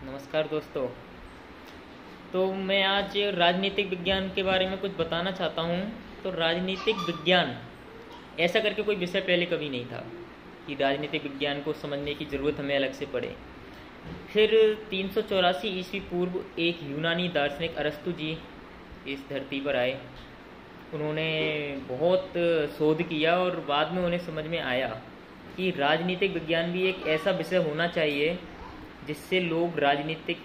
नमस्कार दोस्तों। तो मैं आज राजनीतिक विज्ञान के बारे में कुछ बताना चाहता हूँ। तो राजनीतिक विज्ञान ऐसा करके कोई विषय पहले कभी नहीं था कि राजनीतिक विज्ञान को समझने की ज़रूरत हमें अलग से पड़े। फिर 384 ईस्वी पूर्व एक यूनानी दार्शनिक अरस्तु जी इस धरती पर आए। उन्होंने बहुत शोध किया और बाद में उन्हें समझ में आया कि राजनीतिक विज्ञान भी एक ऐसा विषय होना चाहिए जिससे लोग राजनीतिक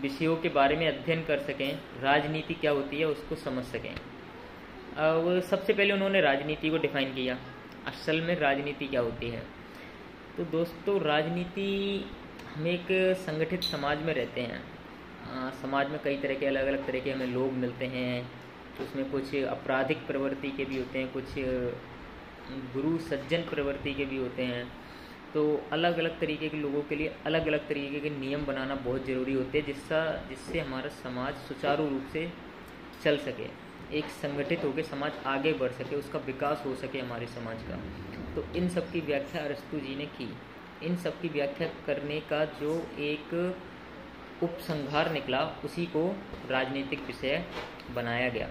विषयों के बारे में अध्ययन कर सकें, राजनीति क्या होती है उसको समझ सकें। अब सबसे पहले उन्होंने राजनीति को डिफाइन किया, असल में राजनीति क्या होती है। तो दोस्तों, राजनीति, हम एक संगठित समाज में रहते हैं। समाज में कई तरह के अलग अलग तरह के हमें लोग मिलते हैं। उसमें कुछ आपराधिक प्रवृत्ति के भी होते हैं, कुछ गुरु सज्जन प्रवृत्ति के भी होते हैं। तो अलग अलग तरीके के लोगों के लिए अलग अलग तरीके के नियम बनाना बहुत ज़रूरी होते हैं जिससे हमारा समाज सुचारू रूप से चल सके, एक संगठित होकर समाज आगे बढ़ सके, उसका विकास हो सके हमारे समाज का। तो इन सब की व्याख्या अरस्तु जी ने की। इन सब की व्याख्या करने का जो एक उपसंहार निकला उसी को राजनीतिक विषय बनाया गया।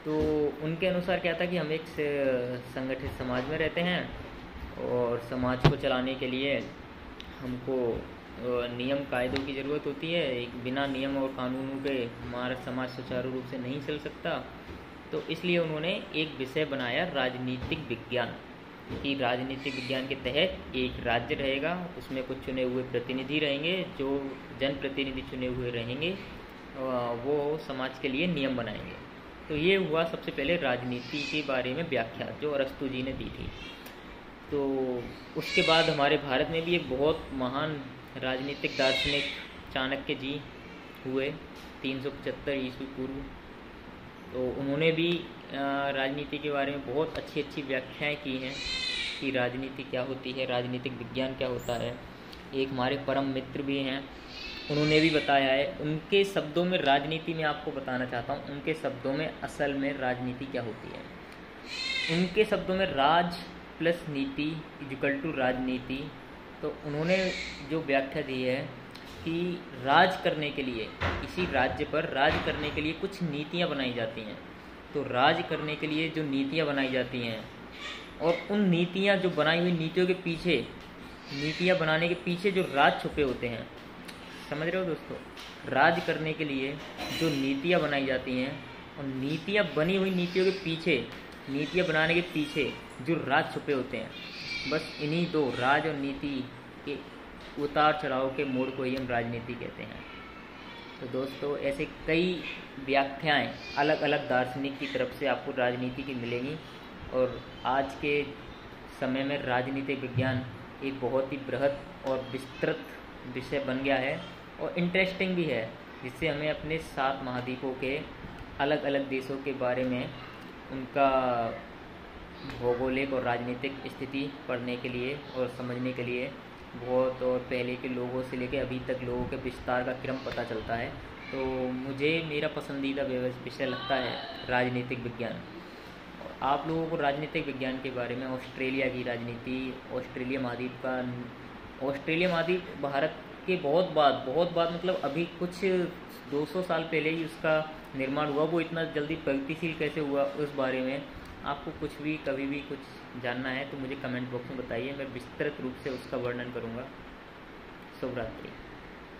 तो उनके अनुसार क्या था कि हम एक संगठित समाज में रहते हैं और समाज को चलाने के लिए हमको नियम कायदों की ज़रूरत होती है। एक बिना नियम और कानूनों के हमारा समाज सुचारू रूप से नहीं चल सकता। तो इसलिए उन्होंने एक विषय बनाया राजनीतिक विज्ञान, कि राजनीतिक विज्ञान के तहत एक राज्य रहेगा, उसमें कुछ चुने हुए प्रतिनिधि रहेंगे, जो जनप्रतिनिधि चुने हुए रहेंगे वो समाज के लिए नियम बनाएंगे। तो ये हुआ सबसे पहले राजनीति के बारे में व्याख्या जो अरस्तु जी ने दी थी। तो उसके बाद हमारे भारत में भी एक बहुत महान राजनीतिक दार्शनिक चाणक्य जी हुए 375 ईस्वी पूर्व। तो उन्होंने भी राजनीति के बारे में बहुत अच्छी अच्छी व्याख्याएं की हैं कि राजनीति क्या होती है, राजनीतिक विज्ञान क्या होता है। एक हमारे परम मित्र भी हैं, उन्होंने भी बताया है। उनके शब्दों में राजनीति में आपको बताना चाहता हूँ, उनके शब्दों में असल में राजनीति क्या होती है। उनके शब्दों में राज प्लस नीति इक्वल टू राजनीति। तो उन्होंने जो व्याख्या दी है कि राज करने के लिए, किसी राज्य पर राज करने के लिए कुछ नीतियाँ बनाई जाती हैं। तो राज करने के लिए जो नीतियाँ बनाई जाती हैं और उन नीतियाँ जो बनाई हुई नीतियों के पीछे, नीतियाँ बनाने के पीछे जो राज छुपे होते हैं, समझ रहे हो दोस्तों। राज करने के लिए जो नीतियाँ बनाई जाती हैं और नीतियाँ बनी हुई नीतियों के पीछे, नीतियाँ बनाने के पीछे जो राज छुपे होते हैं, बस इन्हीं दो, राज और नीति के उतार चढ़ाव के मोड़ को ही हम राजनीति कहते हैं। तो दोस्तों, ऐसे कई व्याख्याएं अलग अलग दार्शनिक की तरफ से आपको राजनीति की मिलेंगी। और आज के समय में राजनीतिक विज्ञान एक बहुत ही बृहद और विस्तृत विषय बन गया है और इंटरेस्टिंग भी है, जिससे हमें अपने 7 महाद्वीपों के अलग अलग देशों के बारे में उनका भौगोलिक और राजनीतिक स्थिति पढ़ने के लिए और समझने के लिए बहुत, और पहले के लोगों से लेकर अभी तक लोगों के विस्तार का क्रम पता चलता है। तो मुझे मेरा पसंदीदा विषय लगता है राजनीतिक विज्ञान। आप लोगों को राजनीतिक विज्ञान के बारे में ऑस्ट्रेलिया की राजनीति, ऑस्ट्रेलिया महाद्वीप भारत के बहुत बाद मतलब अभी कुछ 200 साल पहले ही उसका निर्माण हुआ। वो इतना जल्दी प्रगतिशील कैसे हुआ, उस बारे में आपको कुछ भी कभी भी कुछ जानना है तो मुझे कमेंट बॉक्स में बताइए, मैं विस्तृत रूप से उसका वर्णन करूँगा। शुभ रात्रि।